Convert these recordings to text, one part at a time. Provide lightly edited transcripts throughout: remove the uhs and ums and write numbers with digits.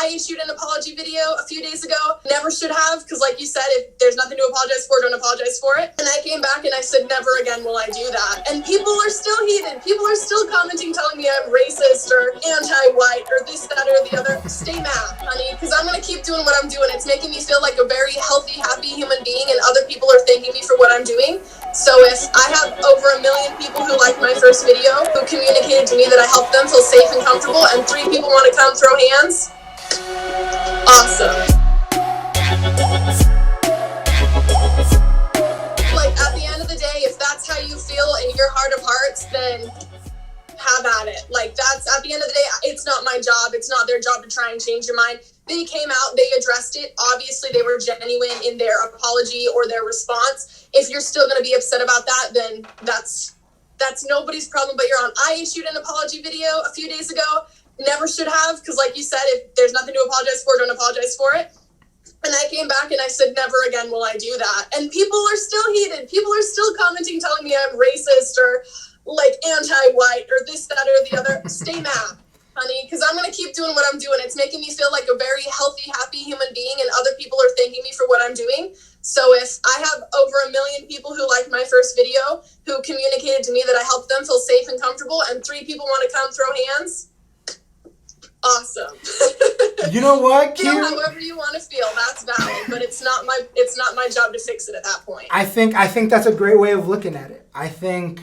I issued an apology video a few days ago. Never should have, because like you said, if there's nothing to apologize for, don't apologize for it. And I came back and I said, never again will I do that. And people are still heated. People are still commenting, telling me I'm racist or anti-white or this, that, or the other. Stay mad, honey, because I'm going to keep doing what I'm doing. It's making me feel like a very healthy, happy human being, and other people are thanking me for what I'm doing. So if I have over 1 million people who liked my first video, who communicated to me that I helped them feel safe and comfortable, and 3 people want to come throw hands, awesome. Like, at the end of the day, if that's how you feel in your heart of hearts, then have at it. Like, that's, at the end of the day, it's not my job. It's not their job to try and change your mind. They came out, they addressed it. Obviously, they were genuine in their apology or their response. If you're still going to be upset about that, then that's nobody's problem but your own. I issued an apology video a few days ago. Never should have, because like you said, if there's nothing to apologize for, don't apologize for it. And I came back and I said, never again will I do that. And people are still heated. People are still commenting, telling me I'm racist or like anti-white or this, that, or the other. Stay mad, honey, because I'm going to keep doing what I'm doing. It's making me feel like a very healthy, happy human being, and other people are thanking me for what I'm doing. So if I have over 1 million people who liked my first video, who communicated to me that I helped them feel safe and comfortable, and 3 people want to come throw hands, awesome. You know what, Feel however you want to feel, that's valid, but it's not my job to fix it at that point. I think that's a great way of looking at it. I think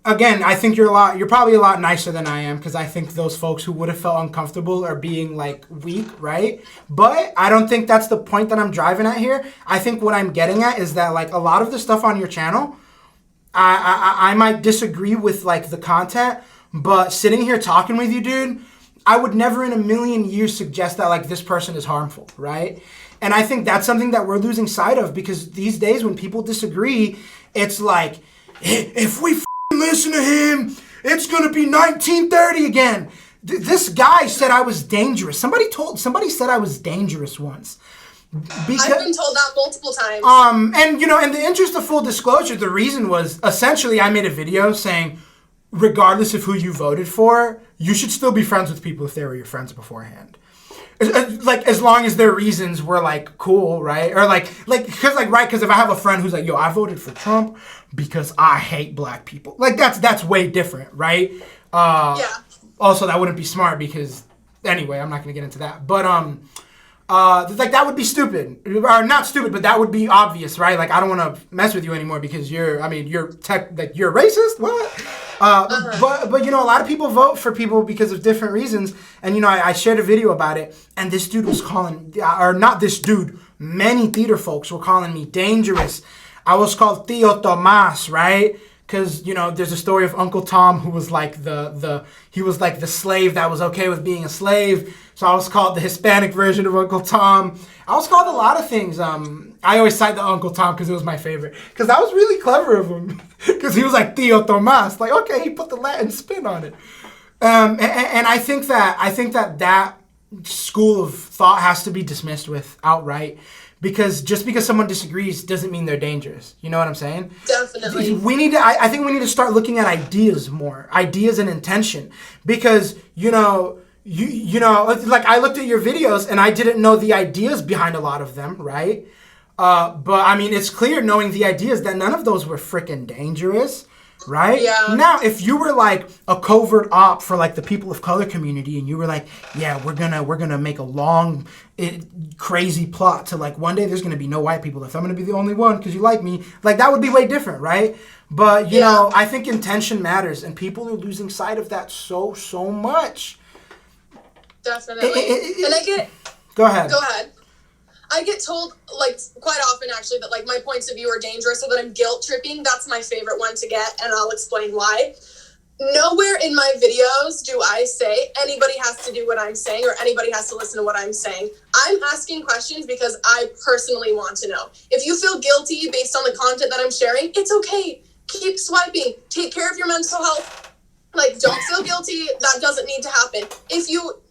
you're probably a lot nicer than I am, because I think those folks who would have felt uncomfortable are being like weak, right? But I don't think that's the point that I'm driving at here. I think what I'm getting at is that like a lot of the stuff on your channel, I might disagree with like the content, but sitting here talking with you, dude, I would never in a million years suggest that like this person is harmful, right? And I think that's something that we're losing sight of, because these days when people disagree, it's like, if we listen to him, it's gonna be 1930 again. This guy said I was dangerous. Somebody said I was dangerous once. I've been told that multiple times. And you know, in the interest of full disclosure, the reason was essentially I made a video saying, regardless of who you voted for, you should still be friends with people if they were your friends beforehand. Like, as long as their reasons were like cool, right? Or because if I have a friend who's like, yo, I voted for Trump because I hate black people, like that's way different, right? Yeah. Also, that wouldn't be smart, because anyway, I'm not gonna get into that. But like that would be stupid, or not stupid, but that would be obvious, right? Like, I don't want to mess with you anymore because you're racist. What? But you know, a lot of people vote for people because of different reasons. And you know, I shared a video about it, and this dude was calling, or not this dude, many theater folks were calling me dangerous. I was called Tío Tomás, right? Because, you know, there's a story of Uncle Tom who was like he was like the slave that was okay with being a slave. So I was called the Hispanic version of Uncle Tom. I was called a lot of things. I always cite the Uncle Tom because it was my favorite. Because that was really clever of him. Because he was like Tío Tomás. Like, okay, he put the Latin spin on it. And I think that school of thought has to be dismissed with outright. Because just because someone disagrees doesn't mean they're dangerous. You know what I'm saying? Definitely. I think we need to start looking at ideas more. Ideas and intention. Because, you know, like I looked at your videos and I didn't know the ideas behind a lot of them, right? But I mean, it's clear knowing the ideas that none of those were freaking dangerous, right? Yeah. Now, if you were like a covert op for like the people of color community, and you were like, yeah, we're gonna make a long, crazy plot to like one day there's gonna be no white people if I'm gonna be the only one because you like me, like that would be way different, right? But you know, I think intention matters, and people are losing sight of that so much. Definitely. And Go ahead. I get told, like, quite often, actually, that, like, my points of view are dangerous, or that I'm guilt tripping. That's my favorite one to get, and I'll explain why. Nowhere in my videos do I say anybody has to do what I'm saying or anybody has to listen to what I'm saying. I'm asking questions because I personally want to know. If you feel guilty based on the content that I'm sharing, it's okay. Keep swiping. Take care of your mental health. Like, don't feel guilty. That doesn't need to happen. If you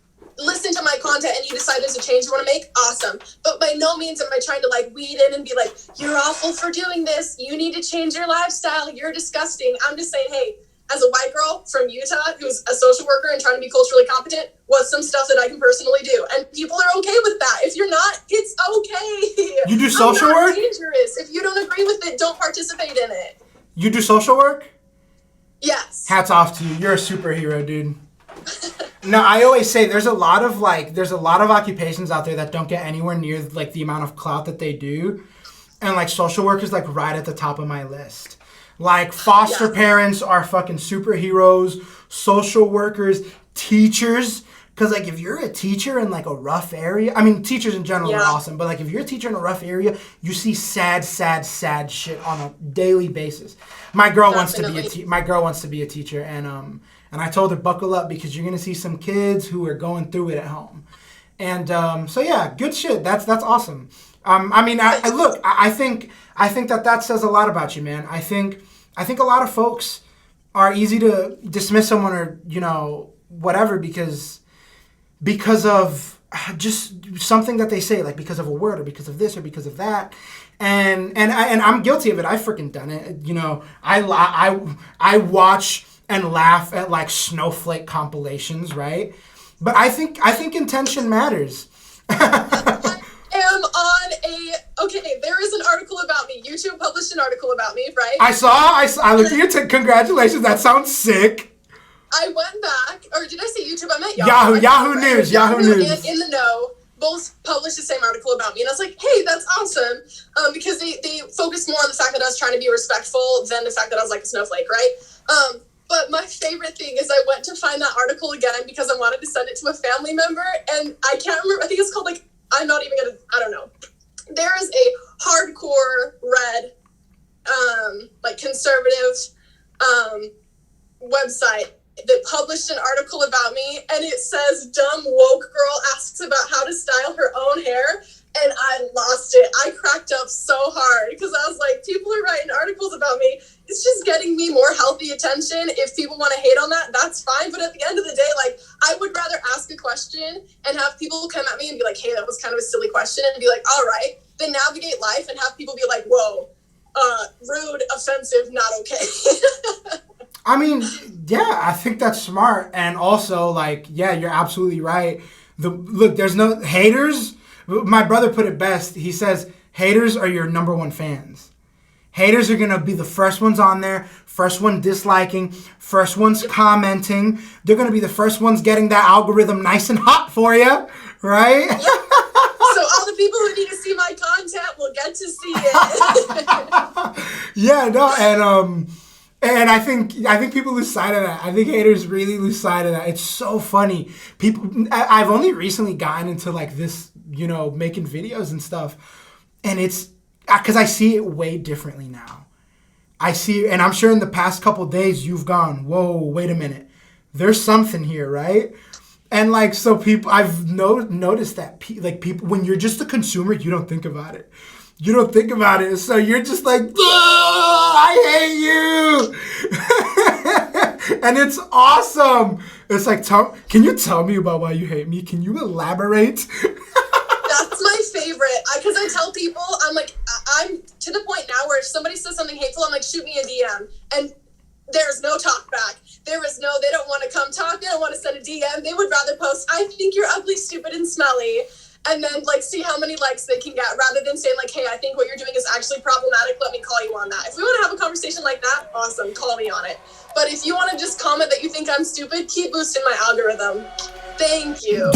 listen to my content and you decide there's a change you want to make, awesome. But by no means am I trying to like weed in and be like, you're awful for doing this. You need to change your lifestyle. You're disgusting. I'm just saying, hey, as a white girl from Utah who's a social worker and trying to be culturally competent was some stuff that I can personally do. And people are okay with that. If you're not, it's okay. You do social work? Dangerous. If you don't agree with it, don't participate in it. You do social work? Yes. Hats off to you. You're a superhero, dude. No, I always say there's a lot of occupations out there that don't get anywhere near like the amount of clout that they do. And like social work is like right at the top of my list. Like foster parents are fucking superheroes, social workers, teachers. Because like if you're a teacher in like a rough area, I mean teachers in general are awesome, but like if you're a teacher in a rough area, you see sad shit on a daily basis. My girl wants to be a teacher, and I told her buckle up because you're gonna see some kids who are going through it at home. And so yeah, good shit. That's awesome. I think that says a lot about you, man. I think a lot of folks are easy to dismiss someone or, you know, whatever because of just something that they say, like because of a word or because of this or because of that. And I'm guilty of it. I've freaking done it. You know, I watch and laugh at like snowflake compilations, right? But I think intention matters. There is an article about me. YouTube published an article about me, right? I looked at your congratulations. That sounds sick. I went back, or did I say YouTube? I meant Yahoo News. Yahoo News. And In the Know both published the same article about me, and I was like, hey, that's awesome, because they focused more on the fact that I was trying to be respectful than the fact that I was like a snowflake, right? But my favorite thing is I went to find that article again because I wanted to send it to a family member, and I can't remember. I think it's called like I don't know. There is a hardcore red, like conservative, website that published an article about me, and it says dumb woke girl asks about how to style her own hair, and I lost it. I cracked up so hard because I was like, people are writing articles about me. It's just getting me more healthy attention. If people want to hate on that, that's fine. But at the end of the day, like, I would rather ask a question and have people come at me and be like, hey, that was kind of a silly question, and be like, all right, then navigate life and have people be like, whoa, rude, offensive, not okay. I mean, yeah, I think that's smart. And also, like, yeah, you're absolutely right. Look, there's no haters. My brother put it best. He says, haters are your number one fans. Haters are going to be the first ones on there, first one disliking, first ones commenting. They're going to be the first ones getting that algorithm nice and hot for you, right? Yep. So all the people who need to see my content will get to see it. Yeah, no, and I think people lose sight of that. I think haters really lose sight of that. It's so funny. I've only recently gotten into like this, you know, making videos and stuff, and it's because I see it way differently now. I see, and I'm sure in the past couple days you've gone, whoa, wait a minute, there's something here, right? And like, so people, I've noticed that people, when you're just a consumer, you don't think about it. You don't think about it. So you're just like, I hate you. And it's awesome. It's like, can you tell me about why you hate me? Can you elaborate? That's my favorite. Because I tell people, I'm like, I'm to the point now where if somebody says something hateful, I'm like, shoot me a DM. And there's no talk back. They don't want to come talk. They don't want to send a DM. They would rather post, I think you're ugly, stupid, and smelly. And then, like, see how many likes they can get, rather than saying, like, hey, I think what you're doing is actually problematic. Let me call you on that. If we want to have a conversation like that, awesome. Call me on it. But if you want to just comment that you think I'm stupid, keep boosting my algorithm. Thank you.